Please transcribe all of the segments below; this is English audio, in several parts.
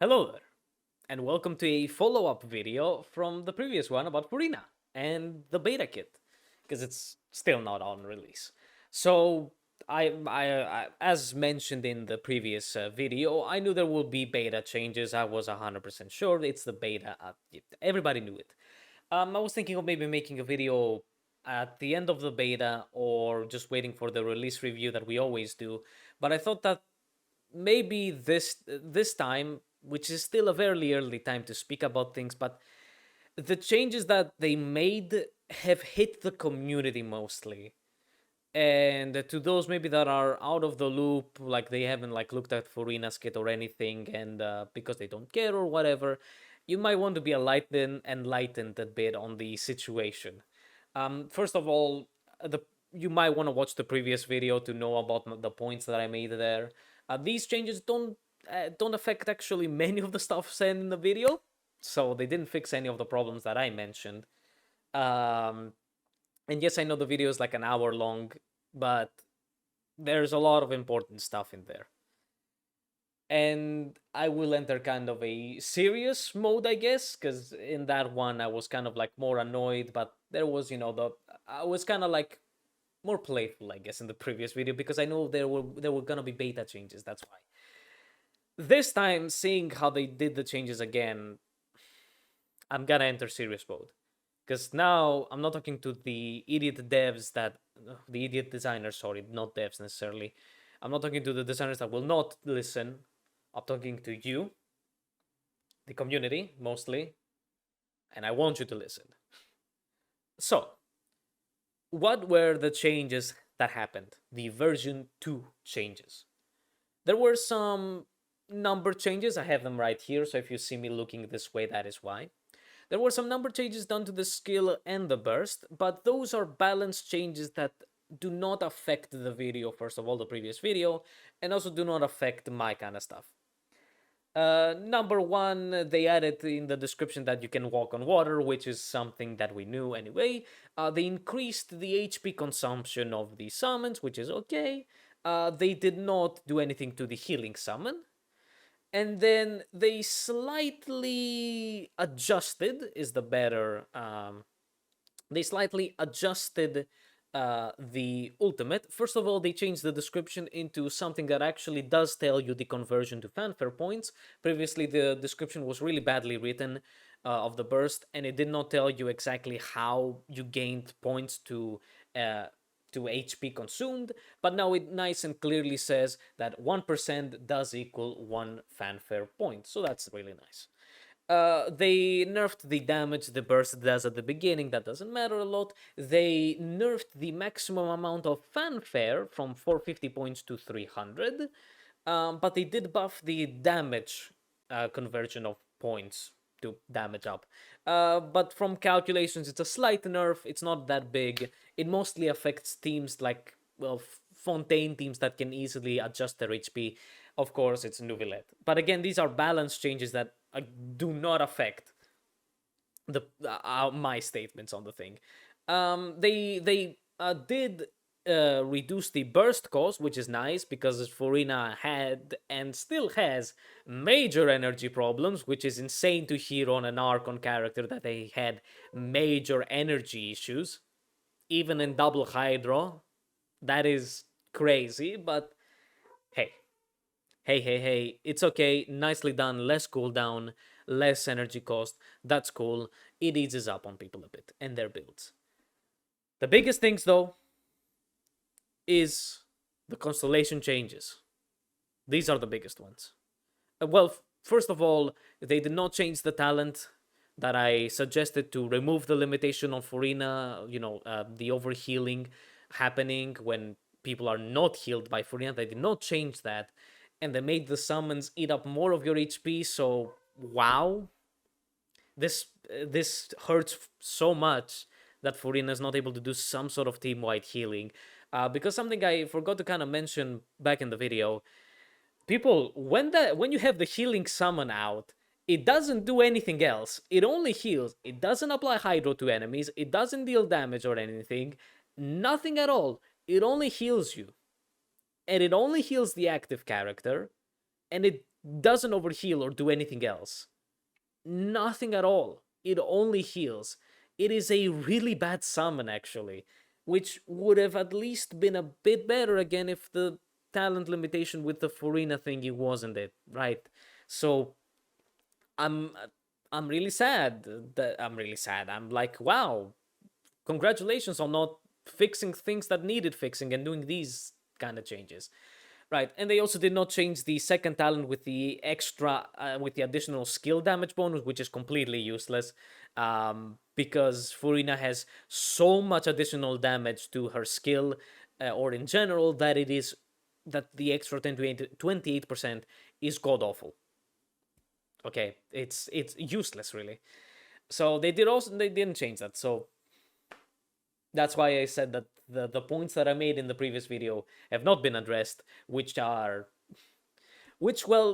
Hello there, and welcome to a follow-up video from the previous one about Furina and the beta kit, because it's still not on release. So, as mentioned in the previous video, I knew there would be beta changes. I was 100% sure it's the beta. Everybody knew it. I was thinking of maybe making a video at the end of the beta or just waiting for the release review that we always do. But I thought that maybe this time, which is still a very early time to speak about things, but the changes that they made have hit the community mostly. And to those maybe that are out of the loop, like they haven't like looked at Furina's kit or anything, and because they don't care or whatever, you might want to be enlightened a bit on the situation. First of all, the you might want to watch the previous video to know about the points that I made there. These changes don't affect actually many of the stuff said in the video, so they didn't fix any of the problems that I mentioned. Um, and yes, I know the video is like an hour long, but there's a lot of important stuff in there. And I will enter kind of a serious mode, I guess, because in that one I was kind of like more annoyed, but there was, I was kind of like more playful, I guess, in the previous video because I know there were gonna be beta changes. That's why. This time, seeing how they did the changes again, I'm gonna enter serious mode. Because now I'm not talking to the idiot devs the idiot designers, sorry, not devs necessarily. I'm not talking to the designers that will not listen. I'm talking to you, the community, mostly, and I want you to listen. So, what were the changes that happened? The version 2 changes. There were some number changes. I have them right here, so if you see me looking this way, that is why. There were some number changes done to the skill and the burst, but those are balance changes that do not affect the video, first of all, the previous video, and also do not affect my kind of stuff. Number one, they added in the description that you can walk on water, which is something that we knew anyway. They increased the HP consumption of the summons, which is okay. They did not do anything to the healing summon. And then they slightly adjusted, is the better. They slightly adjusted the ultimate. First of all, they changed the description into something that actually does tell you the conversion to fanfare points. Previously, the description was really badly written of the burst, and it did not tell you exactly how you gained points to HP consumed, but now it nice and clearly says that 1% does equal 1 fanfare point, so that's really nice. They nerfed the damage the burst does at the beginning, that doesn't matter a lot. They nerfed the maximum amount of fanfare from 450 points to 300, but they did buff the damage conversion of points to damage up. But from calculations, it's a slight nerf. It's not that big. It mostly affects teams like, well, Fontaine teams that can easily adjust their HP. Of course, it's Nuvilet. But again, these are balance changes that do not affect the my statements on the thing. They did reduce the burst cost, which is nice because Furina had and still has major energy problems, which is insane to hear on an Archon character that they had major energy issues, even in double Hydro. That is crazy, but hey, hey, it's okay. Nicely done. Less cooldown, less energy cost. That's cool. It eases up on people a bit and their builds. The biggest things, though, is the constellation changes. These are the biggest ones. Well, first of all, they did not change the talent that I suggested to remove the limitation on Furina, the overhealing happening when people are not healed by Furina. They did not change that. And they made the summons eat up more of your HP, so wow. This hurts so much that Furina is not able to do some sort of team-wide healing. Because something I forgot to kind of mention back in the video, people, when you have the healing summon out, it doesn't do anything else. It only heals. It doesn't apply hydro to enemies. It doesn't deal damage or anything. Nothing at all. It only heals you. And it only heals the active character. And it doesn't overheal or do anything else. Nothing at all. It only heals. It is a really bad summon, actually, which would have at least been a bit better again if the talent limitation with the Furina thingy wasn't it, right? So I'm I'm really sad. I'm really sad. I'm like, wow, congratulations on not fixing things that needed fixing and doing these kind of changes. Right, and they also did not change the second talent with the with the additional skill damage bonus, which is completely useless, because Furina has so much additional damage to her skill, or in general, that it is that the extra 10 to 28% is god awful. Okay, it's useless really. So they didn't change that. So that's why I said that the points that I made in the previous video have not been addressed, well,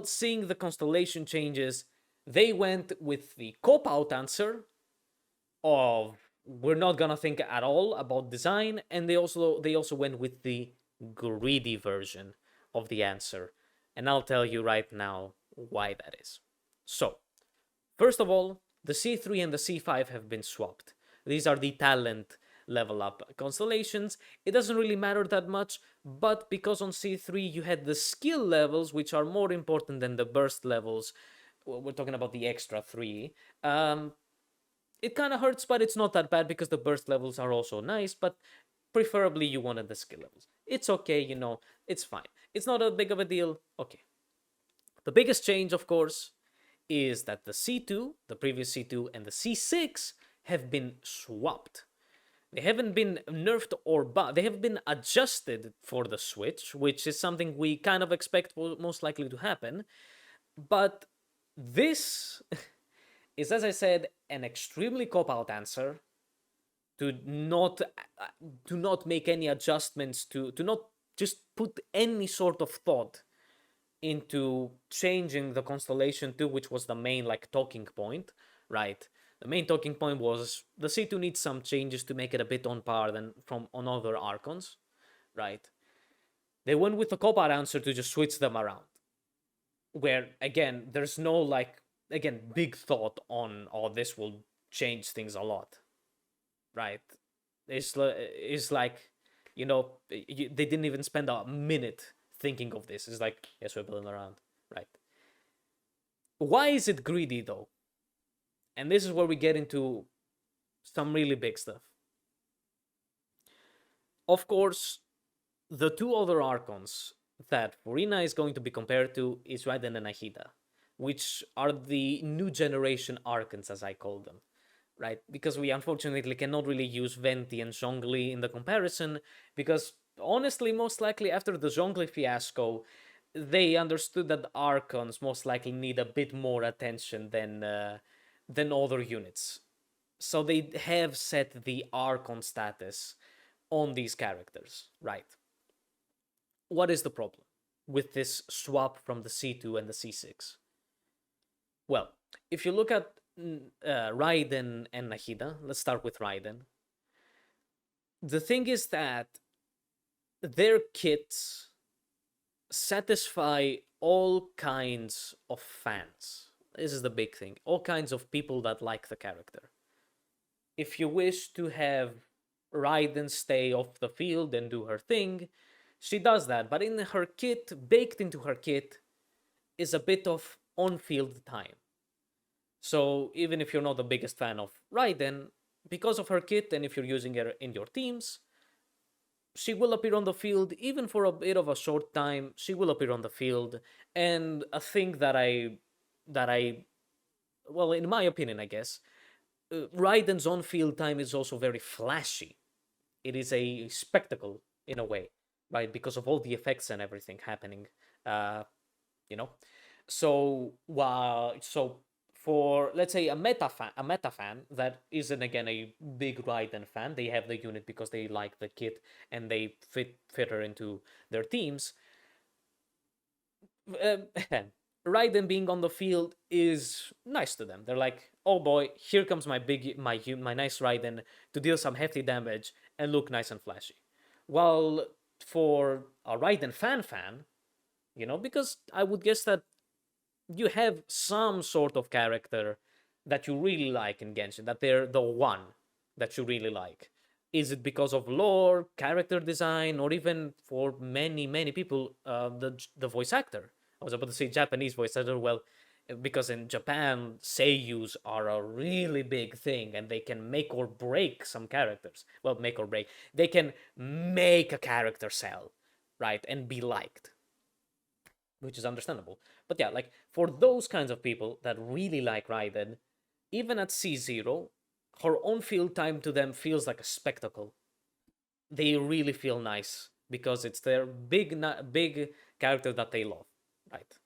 seeing the constellation changes, they went with the cop out answer of we're not gonna think at all about design, and they also went with the greedy version of the answer. And I'll tell you right now why that is. So, first of all, the C3 and the C5 have been swapped. These are the talent level up constellations. It doesn't really matter that much, but because on C3 you had the skill levels, which are more important than the burst levels, we're talking about the extra three, it kind of hurts, but it's not that bad because the burst levels are also nice, but preferably you wanted the skill levels. It's okay, it's fine. It's not a big of a deal. Okay. The biggest change, of course, is that the C2, the previous C2, and the C6 have been swapped. They haven't been nerfed or they have been adjusted for the Switch, which is something we kind of expect will most likely to happen. But this is, as I said, an extremely cop-out answer to not make any adjustments, to not just put any sort of thought into changing the constellation too, which was the main like talking point, right? The main talking point was the C2 needs some changes to make it a bit on par than from on other Archons, right? They went with the cop-out answer to just switch them around. Where again, there's no like again big thought on this will change things a lot, right? It's like they didn't even spend a minute thinking of this. It's like yes, we're building around, right? Why is it greedy though? And this is where we get into some really big stuff. Of course, the two other Archons that Furina is going to be compared to is Raiden and Ahida, which are the new generation Archons, as I call them, right? Because we unfortunately cannot really use Venti and Zhongli in the comparison, because honestly, most likely after the Zhongli fiasco, they understood that Archons most likely need a bit more attention than other units. So they have set the Archon status on these characters, right? What is the problem with this swap from the C2 and the C6? Well, if you look at Raiden and Nahida, let's start with Raiden. The thing is that their kits satisfy all kinds of fans. This is the big thing. All kinds of people that like the character. If you wish to have Raiden stay off the field and do her thing, she does that. But in her kit, baked into her kit, is a bit of on-field time. So even if you're not the biggest fan of Raiden, because of her kit, and if you're using her in your teams, she will appear on the field, even for a bit of a short time. She will appear on the field, and a thing well, in my opinion, I guess, Raiden's on-field time is also very flashy. It is a spectacle in a way, right? Because of all the effects and everything happening, you know. So for let's say a meta fan that isn't again a big Raiden fan, they have the unit because they like the kit and they fit her into their teams. Raiden being on the field is nice to them. They're like, oh boy, here comes my nice Raiden to deal some hefty damage and look nice and flashy. While for a Raiden fan, because I would guess that you have some sort of character that you really like in Genshin, that they're the one that you really like. Is it because of lore, character design, or even for many, many people, the voice actor? I was about to say Japanese voice actor. Well, because in Japan, seiyus are a really big thing, and they can make or break some characters. Well, make or break. They can make a character sell, right, and be liked, which is understandable. But yeah, like for those kinds of people that really like Raiden, even at C0, her on field time to them feels like a spectacle. They really feel nice because it's their big character that they love, right?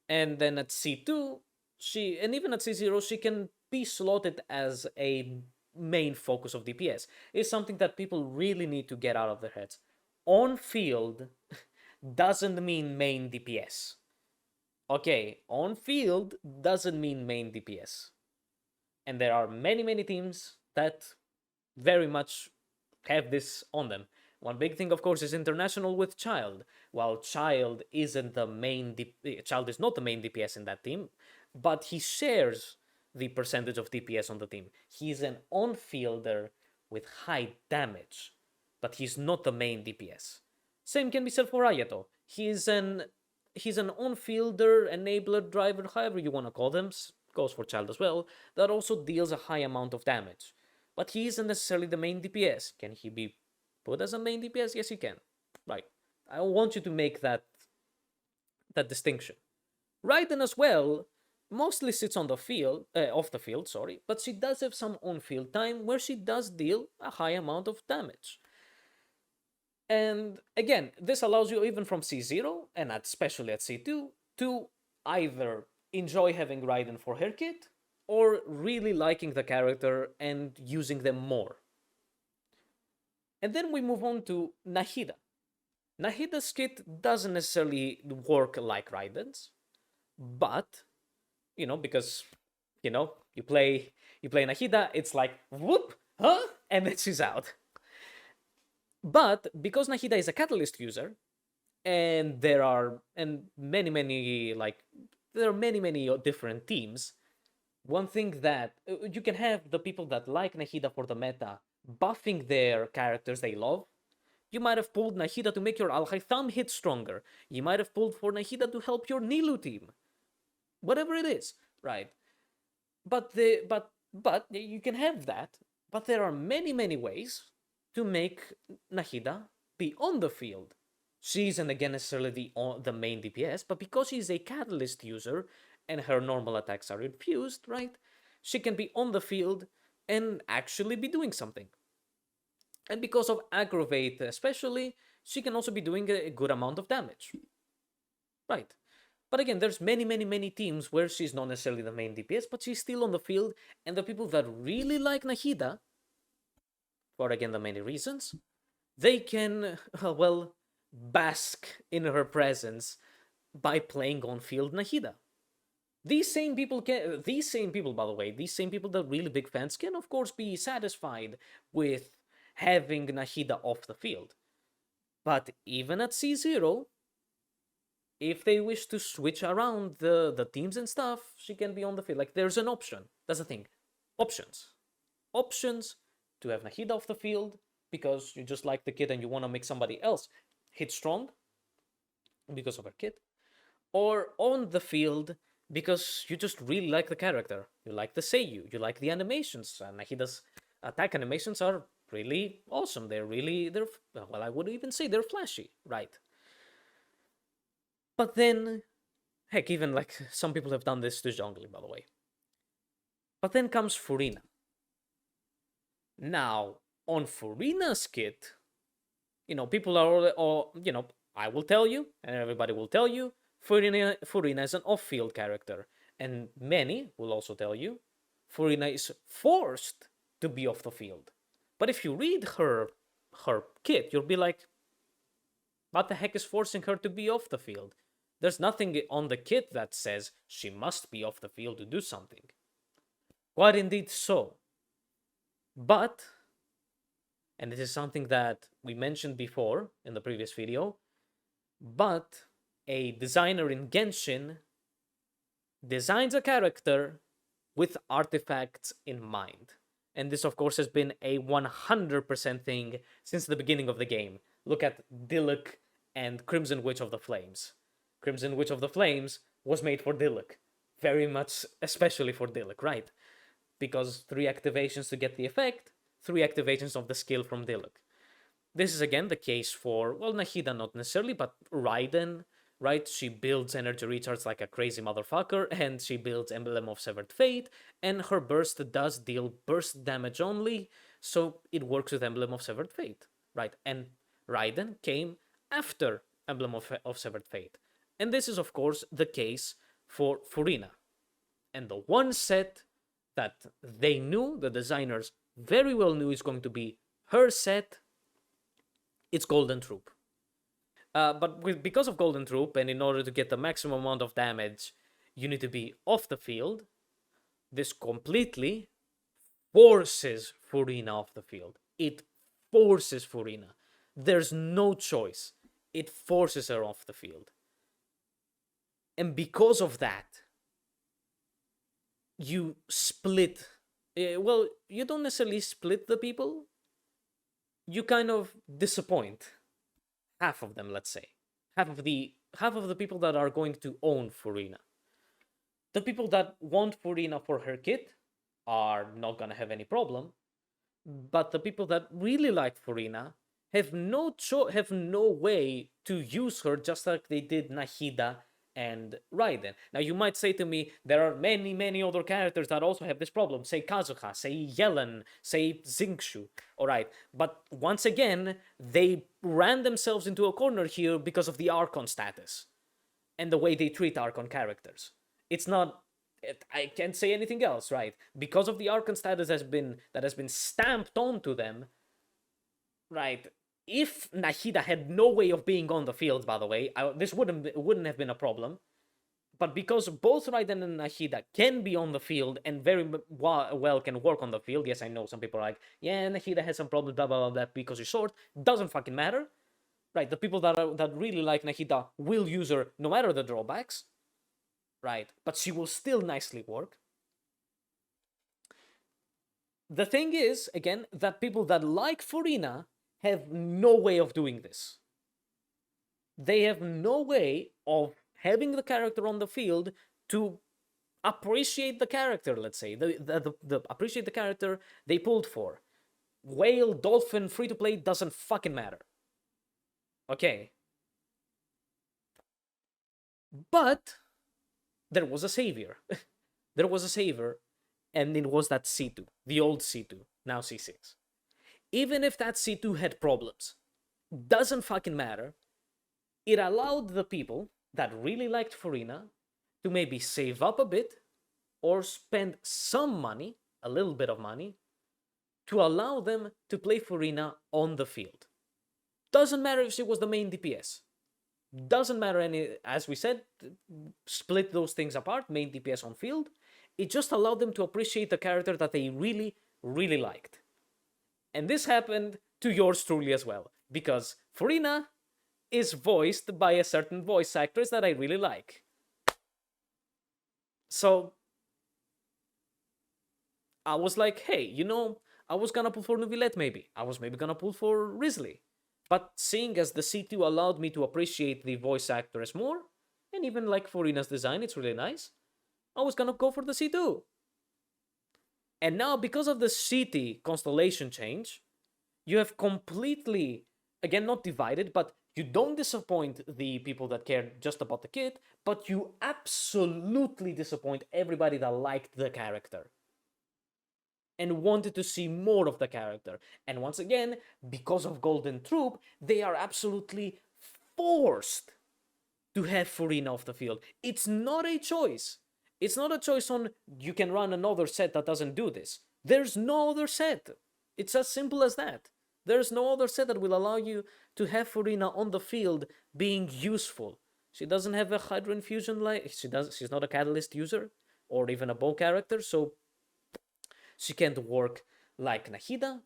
And then at C2, and even at C0, she can be slotted as a main focus of DPS. It's something that people really need to get out of their heads. On field doesn't mean main DPS. Okay, on field doesn't mean main DPS. And there are many, many teams that very much have this on them. One big thing, of course, is international with Child. While Child is not the main DPS in that team, but he shares the percentage of DPS on the team. He's an on-fielder with high damage, but he's not the main DPS. Same can be said for Ayato. He's an on-fielder, enabler, driver, however you want to call them. Goes for Child as well. That also deals a high amount of damage, but he isn't necessarily the main DPS. Can he be put as a main DPS? Yes, he can. Right. I want you to make that distinction. Raiden as well mostly sits on the field, off the field, sorry, but she does have some on-field time where she does deal a high amount of damage. And again, this allows you even from C0 and especially at C2 to either enjoy having Raiden for her kit or really liking the character and using them more. And then we move on to Nahida. Nahida's kit doesn't necessarily work like Raiden's, but because you play Nahida, it's like whoop, huh? And then she's out. But because Nahida is a catalyst user, and there are many different teams. One thing that you can have the people that like Nahida for the meta buffing their characters they love. You might have pulled Nahida to make your Al Haytham hit stronger. You might have pulled for Nahida to help your Nilu team. Whatever it is, right? But you can have that. But there are many ways to make Nahida be on the field. She isn't again necessarily the main DPS, but because she's a catalyst user and her normal attacks are infused, right? She can be on the field and actually be doing something. And because of aggravate especially, she can also be doing a good amount of damage. Right. But again, there's many teams where she's not necessarily the main DPS, but she's still on the field, and the people that really like Nahida, for again the many reasons, they can, well, bask in her presence by playing on field Nahida. These same people, by the way, these same people that are really big fans can, of course, be satisfied with having Nahida off the field. But even at C0, if they wish to switch around the teams and stuff, she can be on the field. Like, there's an option. That's the thing. Options. Options to have Nahida off the field because you just like the kit and you want to make somebody else hit strong because of her kit. Or on the field because you just really like the character. You like the Seiyu. You like the animations. Nahida's attack animations are really awesome. Well, I would even say they're flashy, right? But then, heck, even like some people have done this to Zhongli, by the way. But then comes Furina. Now, on Furina's kit, people are all, I will tell you, and everybody will tell you, Furina is an off-field character. And many will also tell you, Furina is forced to be off the field. But if you read her kit, you'll be like, what the heck is forcing her to be off the field? There's nothing on the kit that says she must be off the field to do something. Quite indeed so. But, and this is something that we mentioned before in the previous video, but a designer in Genshin designs a character with artifacts in mind. And this, of course, has been a 100% thing since the beginning of the game. Look at Diluc and Crimson Witch of the Flames. Crimson Witch of the Flames was made for Diluc. Very much, especially for Diluc, right? Because 3 activations to get the effect, 3 activations of the skill from Diluc. This is again the case for, well, Nahida not necessarily, but Raiden, right? She builds energy recharge like a crazy motherfucker, and she builds Emblem of Severed Fate, and her burst does deal burst damage only, so it works with Emblem of Severed Fate, right? And Raiden came after Emblem of Severed Fate. And this is, of course, the case for Furina. And the one set that they knew, the designers very well knew is going to be her set, it's Golden Troop. Because of Golden Troop, and in order to get the maximum amount of damage, you need to be off the field. This completely forces Furina off the field. It forces Furina. There's no choice. It forces her off the field. And because of that, you split. Well, you don't necessarily split the people. You kind of disappoint half of them, let's say. Half of the people that are going to own Furina. The people that want Furina for her kit are not gonna have any problem. But the people that really like Furina have no way to use her, just like they did Nahida and Raiden. Now you might say to me, there are many other characters that also have this problem. Say Kazuha, say Yellen, say Xingqiu. Alright, but once again, they ran themselves into a corner here because of the Archon status and the way they treat Archon characters. It's not, I can't say anything else, right? Because of the Archon status that has been stamped onto them, right? If Nahida had no way of being on the field, by the way, this wouldn't have been a problem. But because both Raiden and Nahida can be on the field and very well can work on the field, yes, I know some people are like, yeah, Nahida has some problems, blah, blah, blah, because she's short. Doesn't fucking matter. Right, the people that really like Nahida will use her no matter the drawbacks. Right, but she will still nicely work. The thing is, again, that people that like Furina have no way of doing this. They have no way of having the character on the field to appreciate the character, let's say. The appreciate the character they pulled for. Whale, dolphin, free to play, doesn't fucking matter. Okay. But there was a savior. There was a savior, and it was that C2, the old C2, now C6. Even if that C2 had problems, doesn't fucking matter. It allowed the people that really liked Furina to maybe save up a bit or spend some money, a little bit of money, to allow them to play Furina on the field. Doesn't matter if she was the main DPS. Doesn't matter any, as we said, split those things apart, main DPS on field. It just allowed them to appreciate the character that they really, really liked. And this happened to yours truly as well, because Furina is voiced by a certain voice actress that I really like. So I was like, hey, I was gonna pull for Neuvillette maybe. I was maybe gonna pull for Risley. But seeing as the C2 allowed me to appreciate the voice actress more, and even like Furina's design, it's really nice, I was gonna go for the C2. And now, because of the city constellation change, you have completely, again, not divided, but you don't disappoint the people that care just about the kit, but you absolutely disappoint everybody that liked the character and wanted to see more of the character. And once again, because of Golden Troop, they are absolutely forced to have Furina off the field. It's not a choice. It's not a choice on, you can run another set that doesn't do this. There's no other set. It's as simple as that. There's no other set that will allow you to have Furina on the field being useful. She doesn't have a Hydro Infusion she's not a Catalyst user or even a bow character, so she can't work like Nahida.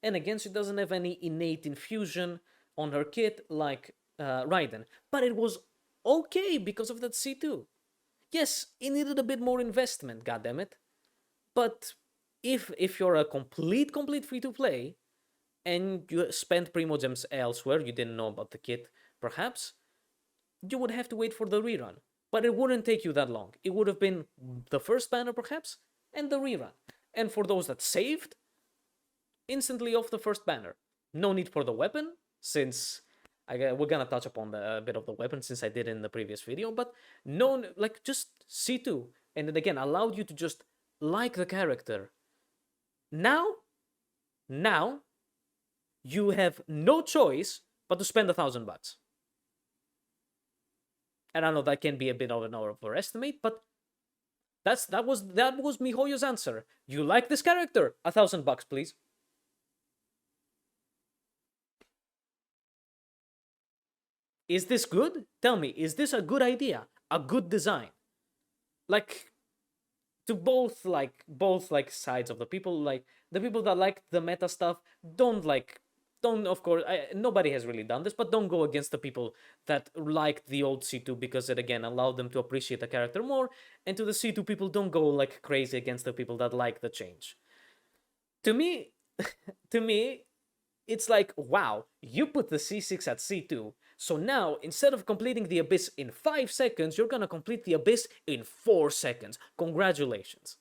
And again, she doesn't have any innate infusion on her kit like Raiden. But it was okay because of that C2. Yes, it needed a bit more investment, goddammit. But if you're a complete free to play, and you spent Primo Gems elsewhere, you didn't know about the kit, perhaps, you would have to wait for the rerun. But it wouldn't take you that long. It would have been the first banner, perhaps, and the rerun. And for those that saved, instantly off the first banner. No need for the weapon, since we're gonna touch upon a bit of the weapon since I did in the previous video, but no, like just C2, and then again allowed you to just like the character. Now, you have no choice but to spend $1,000. And I know that can be a bit of an overestimate, but that was MiHoYo's answer. You like this character? $1,000, please. Is this good? Tell me, is this a good idea? A good design? Like, to both sides of the people, like the people that like the meta stuff don't of course, nobody has really done this, but don't go against the people that liked the old C2 because it again allowed them to appreciate the character more, and to the C2 people, don't go like crazy against the people that like the change. To me, to me, it's like, wow, you put the C6 at C2, so now instead of completing the Abyss in 5 seconds, you're gonna complete the Abyss in 4 seconds. Congratulations.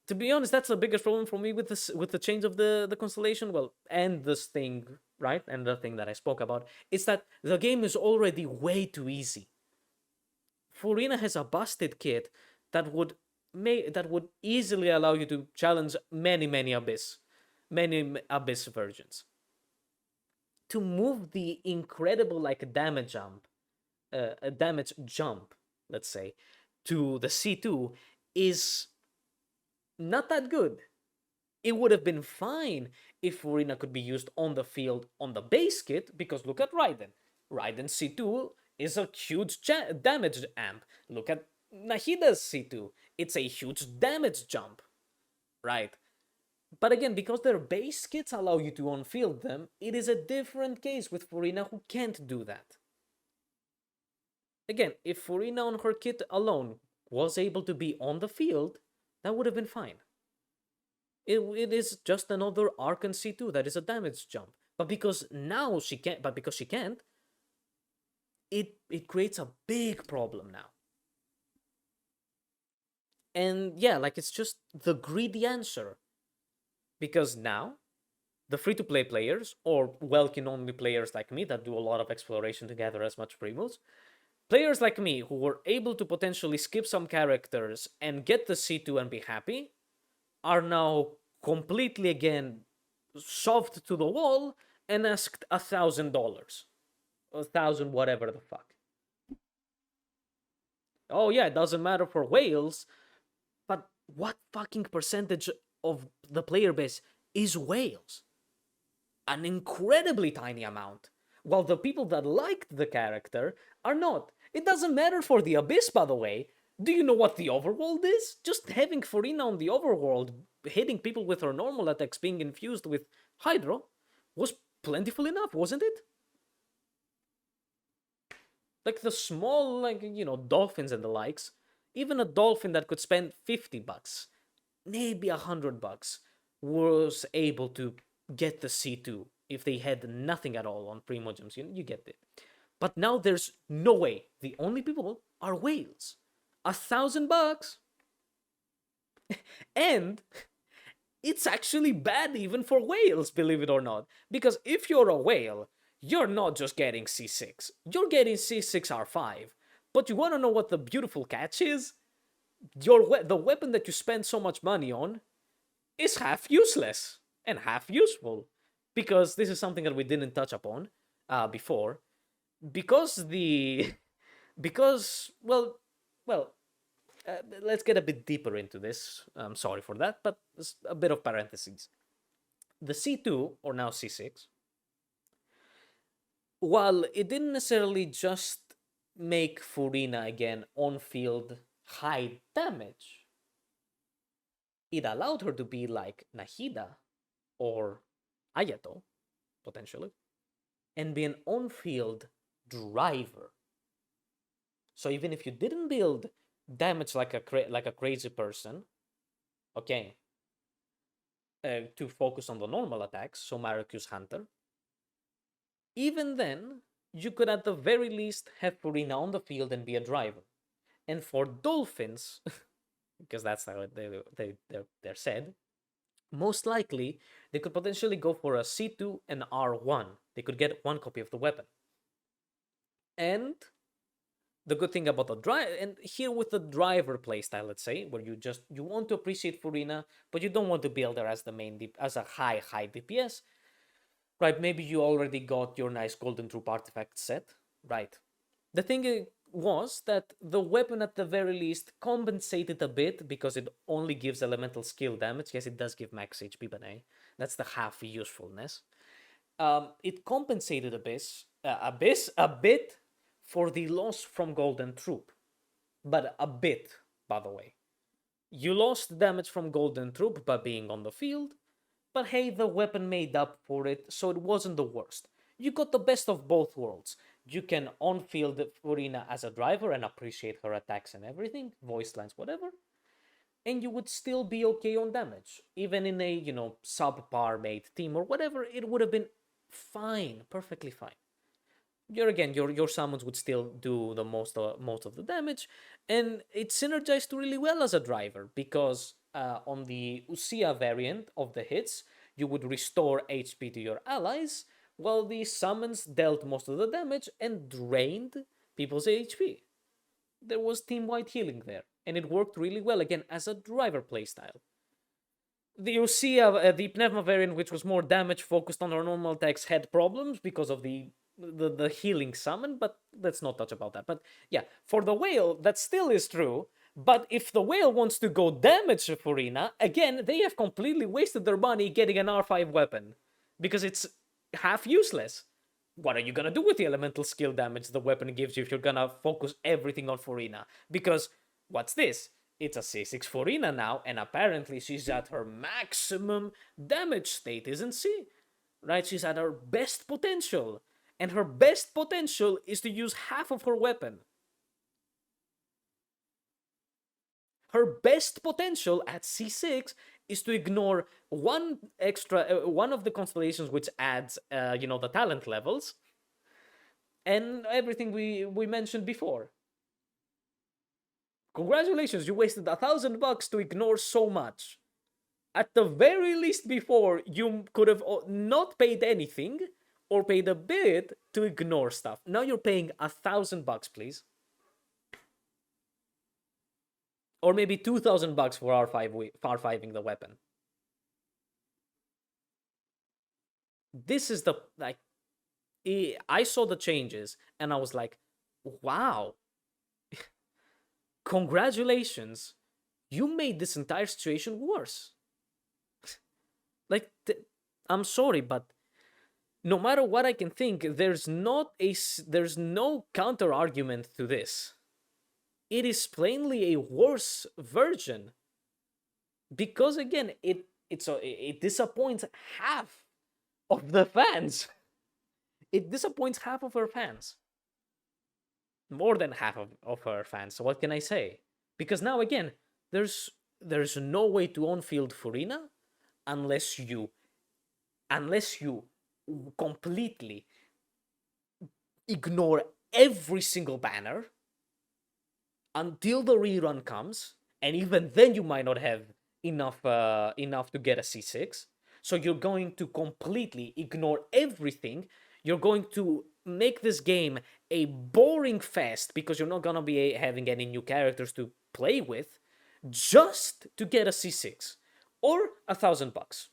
To be honest, that's the biggest problem for me with this, with the change of the constellation. Well, and this thing, right? And the thing that I spoke about is that the game is already way too easy. Furina has a busted kit that would easily allow you to challenge many Abyss versions. To move the incredible like damage jump, let's say, to the C2 is not that good. It would have been fine if Furina could be used on the field on the base kit, because look at Raiden. Raiden's C2 is a huge damage amp. Look at Nahida's C2. It's a huge damage jump, right? But again, because their base kits allow you to on-field them, it is a different case with Furina, who can't do that. Again, if Furina on her kit alone was able to be on the field, that would have been fine. It is just another Archon C2 that is a damage jump. But because now she can't, it creates a big problem now. And yeah, like, it's just the greedy answer. Because now, the free-to-play players, or Welkin-only players like me that do a lot of exploration to gather as much primos, players like me who were able to potentially skip some characters and get the C2 and be happy, are now completely again shoved to the wall and asked $1,000. 1,000 whatever the fuck. Oh yeah, it doesn't matter for whales, but what fucking percentage of the player base is whales? An incredibly tiny amount. While the people that liked the character are not. It doesn't matter for the Abyss, by the way. Do you know what the overworld is? Just having Furina on the overworld, hitting people with her normal attacks being infused with Hydro, was plentiful enough, wasn't it? Like the small, like, you know, dolphins and the likes. Even a dolphin that could spend $50, maybe $100, was able to get the C2 if they had nothing at all on Primo Gems. You get it. But now there's no way. The only people are whales. $1,000. And it's actually bad even for whales, believe it or not. Because if you're a whale, you're not just getting C6. You're getting C6R5. But you want to know what the beautiful catch is? The weapon that you spend so much money on is half useless and half useful. Because this is something that we didn't touch upon before. Because let's get a bit deeper into this. I'm sorry for that, but a bit of parentheses. The C2, or now C6, while it didn't necessarily just make Furina again on-field high damage, it allowed her to be like Nahida or Ayato, potentially, and be an on-field driver. So even if you didn't build damage like a crazy person, okay, to focus on the normal attacks, so Maricus Hunter, even then, you could at the very least have Furina on the field and be a driver. And for Dolphins, because that's how they're said, most likely they could potentially go for a C2 and R1. They could get one copy of the weapon. And the good thing about the drive, and here with the driver playstyle, let's say, where you want to appreciate Furina, but you don't want to build her as the main as a high DPS, right? Maybe you already got your nice golden troop artifact set, right? The thing was that the weapon at the very least compensated a bit because it only gives elemental skill damage. Yes, it does give max HP, but that's the half usefulness. It compensated a bit for the loss from Golden Troop, but a bit, by the way. You lost damage from Golden Troop by being on the field, but hey, the weapon made up for it, so it wasn't the worst. You got the best of both worlds. You can on-field Furina as a driver and appreciate her attacks and everything, voice lines, whatever, and you would still be okay on damage. Even in a, subpar made team or whatever, it would have been fine, perfectly fine. Your summons would still do the most of the damage, and it synergized really well as a driver because on the Usia variant of the hits, you would restore HP to your allies, while the summons dealt most of the damage and drained people's HP. There was team-wide healing there, and it worked really well again as a driver playstyle. The Usia, the Pneuma variant, which was more damage focused on our normal attacks, had problems because of the healing summon, but let's not touch about that. But yeah, for the whale, that still is true. But if the whale wants to go damage Furina, again, they have completely wasted their money getting an R5 weapon because it's half useless. What are you gonna do with the elemental skill damage the weapon gives you if you're gonna focus everything on Furina? Because what's this? It's a C6 Furina now, and apparently she's at her maximum damage state, isn't she? Right? She's at her best potential. And her best potential is to use half of her weapon. Her best potential at C6 is to ignore one of the constellations which adds, the talent levels, and everything we mentioned before. Congratulations, you wasted $1,000 to ignore so much. At the very least before, you could have not paid anything, or paid a bit to ignore stuff. Now you're paying $1,000, please. Or maybe $2,000 for R5ing the weapon. This is I saw the changes and I was like, wow. Congratulations. You made this entire situation worse. I'm sorry, but no matter what I can think, there's no counter argument to this. It is plainly a worse version, because again, it disappoints half of the fans. It disappoints half of her fans, more than half of her fans. So what can I say? Because now again, there's no way to on-field Furina unless you completely ignore every single banner until the rerun comes, and even then you might not have enough to get a C6. So you're going to completely ignore everything. You're going to make this game a boring fest because you're not gonna be having any new characters to play with, just to get a C6 or $1,000.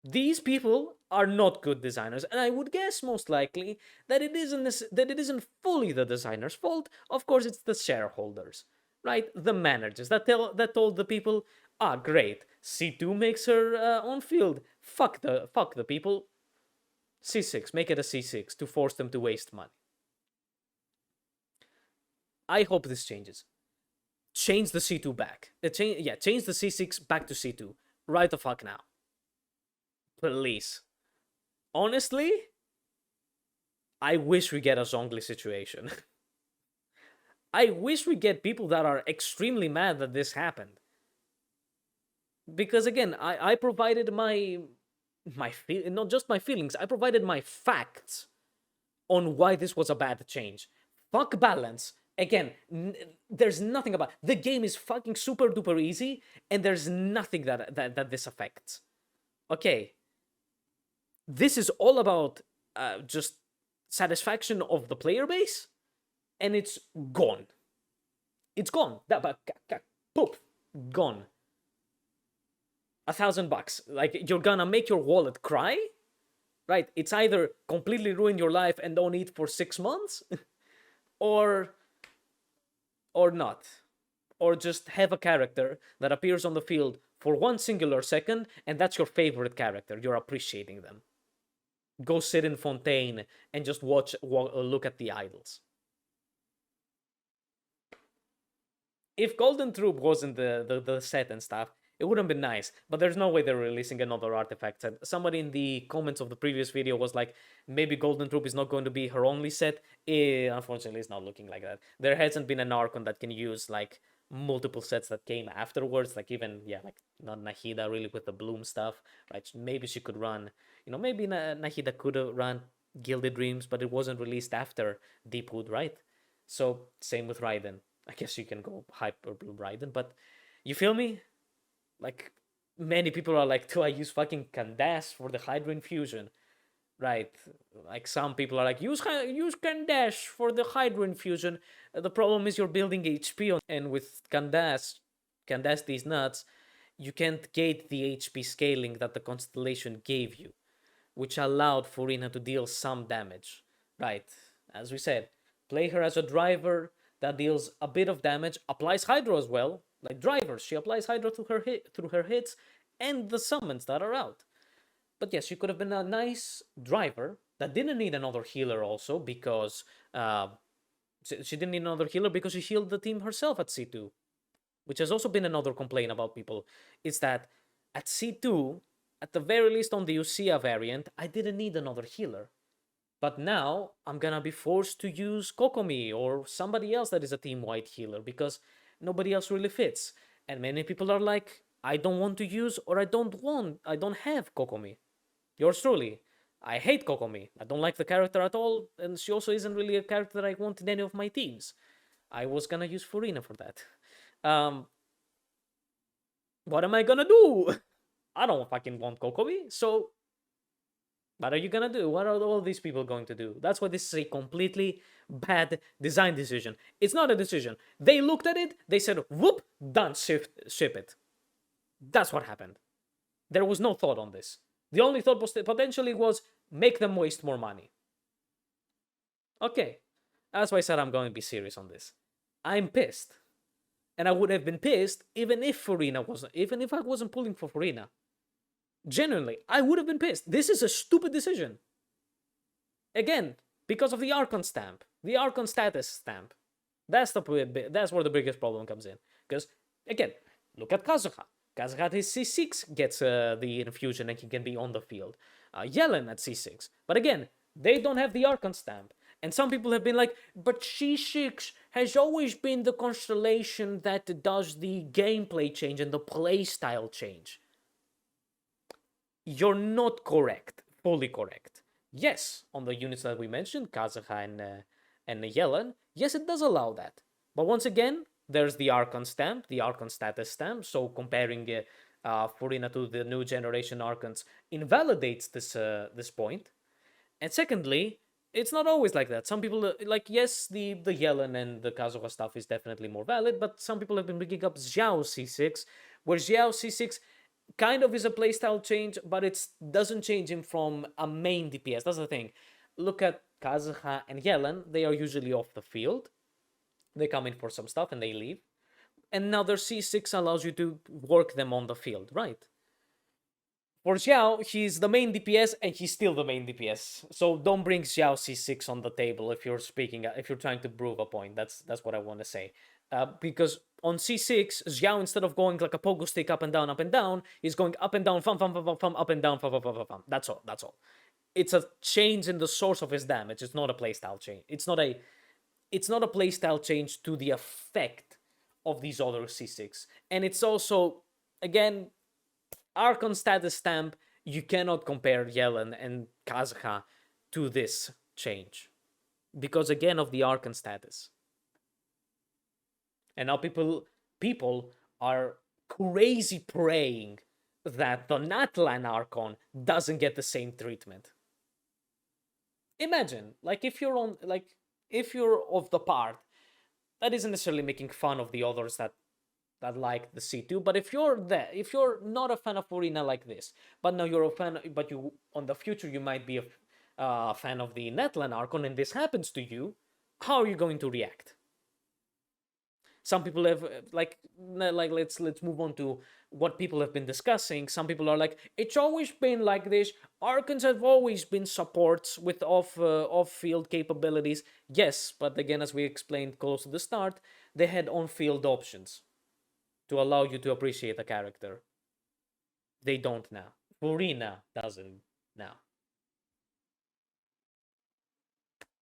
These people are not good designers, and I would guess most likely that it isn't fully the designer's fault. Of course, it's the shareholders, right? The managers that told the people, great, C2 makes her on field. Fuck the people. C6, make it a C6 to force them to waste money. I hope this changes. Change the C2 back. Change the C6 back to C2 right the fuck now. Please. Honestly, I wish we get a Zhongli situation. I wish we get people that are extremely mad that this happened. Because again, I provided not just my feelings, I provided my facts on why this was a bad change. Fuck balance. Again, there's nothing about the game is fucking super duper easy, and there's nothing that this affects. Okay, this is all about just satisfaction of the player base, and it's gone. It's gone. Poop, gone. $1,000. Like, you're gonna make your wallet cry, right? It's either completely ruin your life and don't eat for 6 months, or not, or just have a character that appears on the field for one singular second, and that's your favorite character. You're appreciating them. Go sit in Fontaine and just look at the idols. If Golden Troop wasn't the set and stuff, it would have been nice, but there's no way they're releasing another artifact set. Somebody in the comments of the previous video was like, maybe Golden Troop is not going to be her only set. Unfortunately, it's not looking like that. There hasn't been an Archon that can use, like, multiple sets that came afterwards, like even, yeah, like, not Nahida really with the Bloom stuff, right? Maybe she could run, maybe Nahida could have run Gilded Dreams, but it wasn't released after Deepwood, right? So, same with Raiden. I guess you can go Hyper Blue Raiden, but you feel me? Like, many people are like, do I use fucking Candace for the Hydro Infusion? Right. Like, some people are like, use Candace for the Hydro Infusion. The problem is you're building HP on, and with Candace these nuts, you can't gate the HP scaling that the Constellation gave you, which allowed Furina to deal some damage. Right. As we said, play her as a driver that deals a bit of damage, applies Hydro as well. Like drivers, she applies Hydro through her hits and the summons that are out. But yes, she could have been a nice driver that didn't need another healer also, because she didn't need another healer because she healed the team herself at C2. Which has also been another complaint about people, is that at C2, at the very least on the Ucia variant, I didn't need another healer. But now I'm gonna be forced to use Kokomi or somebody else that is a team-wide healer, because nobody else really fits. And many people are like, I don't want to use, or I don't have Kokomi. Yours truly. I hate Kokomi. I don't like the character at all, and she also isn't really a character that I want in any of my teams. I was gonna use Furina for that. What am I gonna do? I don't fucking want Kokomi, so what are you gonna do? What are all these people going to do? That's why this is a completely bad design decision. It's not a decision. They looked at it, they said, whoop, done, ship it. That's what happened. There was no thought on this. The only thought was potentially was make them waste more money. Okay, that's why I said I'm going to be serious on this. I'm pissed. And I would have been pissed even if I wasn't pulling for Furina. Genuinely, I would have been pissed. This is a stupid decision. Again, because of the Archon stamp, the Archon status stamp. That's where the biggest problem comes in. Because, again, look at Kazuha. Kazuha at his C6 gets the infusion and he can be on the field. Yellen at C6. But again, they don't have the Archon stamp. And some people have been like, but C6 has always been the constellation that does the gameplay change and the playstyle change. You're not correct, fully correct. Yes, on the units that we mentioned, Kazuha and Yellen, yes, it does allow that. But once again, there's the Archon stamp, the Archon status stamp, so comparing Furina to the new generation Archons invalidates this point. And secondly, it's not always like that. Some people, yes, the Yellen and the Kazuha stuff is definitely more valid, but some people have been bringing up Xiao C6, where Xiao C6 kind of is a playstyle change, but it doesn't change him from a main DPS. That's the thing. Look at Kazuha and Yellen. They are usually off the field. They come in for some stuff and they leave. And now their C6 allows you to work them on the field, right? For Xiao, he's the main DPS and he's still the main DPS. So don't bring Xiao C6 on the table if you're trying to prove a point. That's what I want to say. Because on C6, Xiao, instead of going like a pogo stick up and down, is going up and down, up and down, That's all. It's a change in the source of his damage. It's not a playstyle change. It's not a it's not a playstyle change to the effect of these other C6. And it's also, again, Archon status stamp, you cannot compare Yellen and Kazuha to this change. Because again of the Archon status. And now people are crazy praying that the Natlan Archon doesn't get the same treatment. Imagine, like if you're of the part that isn't necessarily making fun of the others that like the C2, but if you're not a fan of Furina like this, but now you're a fan, but you on the future you might be a fan of the Netland Archon, and this happens to you, how are you going to react? Some people have like let's move on to what people have been discussing. Some people are like, it's always been like this. Archons have always been supports with off field capabilities. Yes, but again, as we explained close to the start, they had on field options to allow you to appreciate a character. They don't now. Furina doesn't now.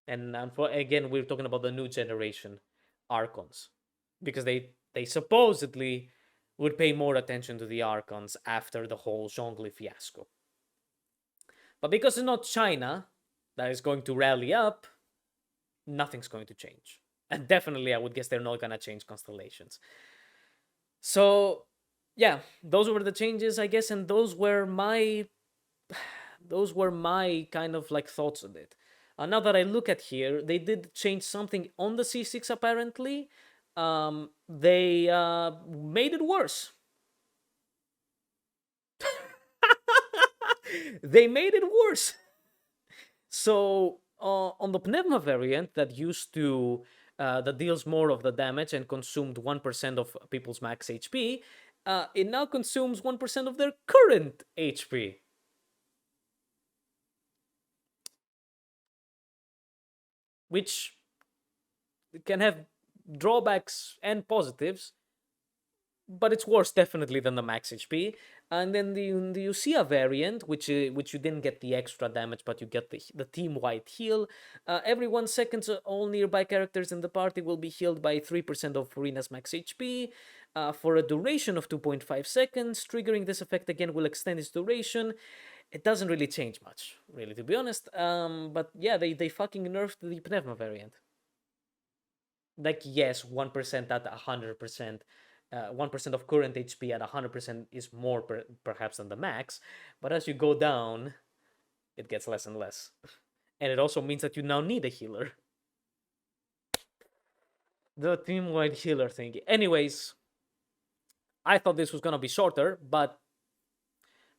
And again, we're talking about the new generation Archons, because they supposedly would pay more attention to the Archons after the whole Zhongli fiasco. But because it's not China that is going to rally up, nothing's going to change. And definitely, I would guess they're not going to change constellations. So, yeah, those were the changes, I guess, and those were my kind of like thoughts on it. Now that I look at here, they did change something on the C6 apparently. They made it worse. They made it worse. So on the pneuma variant that used to that deals more of the damage and consumed 1% of people's max HP, it now consumes 1% of their current HP. Which can have drawbacks and positives, but it's worse definitely than the max HP. And then the Usia variant, which you didn't get the extra damage, but you get the team-wide heal. Every 1 second, all nearby characters in the party will be healed by 3% of Furina's max HP for a duration of 2.5 seconds. Triggering this effect again will extend its duration. It doesn't really change much, really, to be honest. But yeah, they fucking nerfed the pneuma variant. Like, yes, 1% at 100%. 1% of current HP at 100% is more perhaps than the max, but as you go down, it gets less and less. And it also means that you now need a healer. The team-wide healer thing. Anyways, I thought this was gonna be shorter, but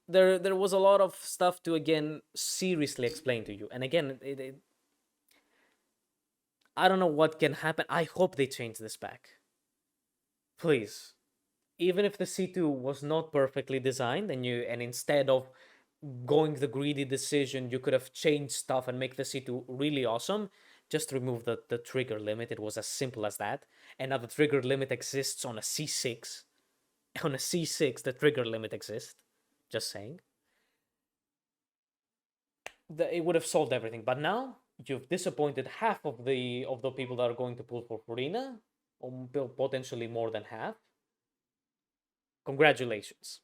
there was a lot of stuff to again seriously explain to you. And again, I don't know what can happen. I hope they change this back. Please. Even if the C2 was not perfectly designed and instead of going the greedy decision, you could have changed stuff and make the C2 really awesome, just remove the trigger limit. It was as simple as that. And now the trigger limit exists on a C6. On a C6, the trigger limit exists. Just saying. It would have solved everything. But now you've disappointed half of the people that are going to pull for Furina, or potentially more than half. Congratulations.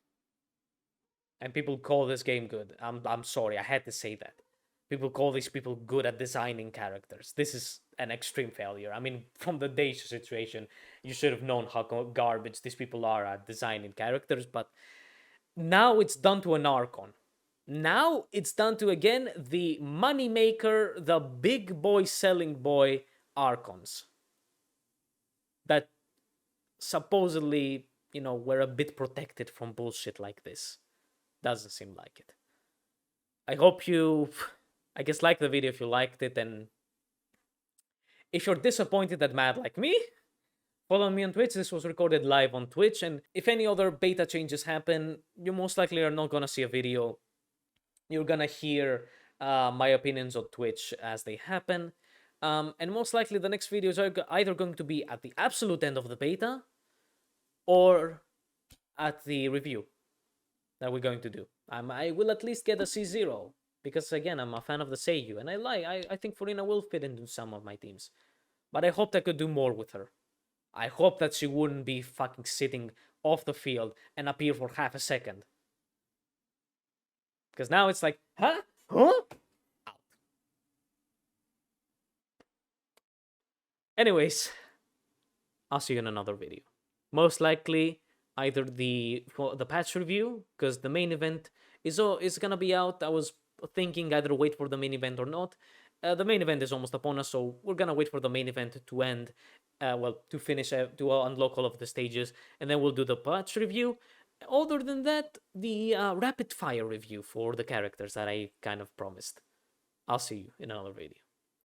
And people call this game good. I'm sorry, I had to say that. People call these people good at designing characters. This is an extreme failure. I mean, from the Deja situation, you should have known how garbage these people are at designing characters, but now it's done to an Archon. Now it's done to, again, the moneymaker, the big boy selling boy Archons. That supposedly, we're a bit protected from bullshit like this. Doesn't seem like it. I hope you, I guess, like the video if you liked it, and if you're disappointed and mad like me, follow me on Twitch. This was recorded live on Twitch, and if any other beta changes happen, you most likely are not gonna see a video. You're gonna hear my opinions on Twitch as they happen. And most likely the next videos are either going to be at the absolute end of the beta or at the review that we're going to do. I will at least get a C0 because, again, I'm a fan of the Seiyu, and I think Furina will fit into some of my teams. But I hoped I could do more with her. I hope that she wouldn't be fucking sitting off the field and appear for half a second. Because now it's like, huh? Huh? Out. Anyways, I'll see you in another video. Most likely, either the patch review, because the main event is gonna be out. I was thinking either wait for the main event or not. The main event is almost upon us, so we're gonna wait for the main event to end. To finish, to unlock all of the stages, and then we'll do the patch review. Other than that, the rapid fire review for the characters that I kind of promised. I'll see you in another video.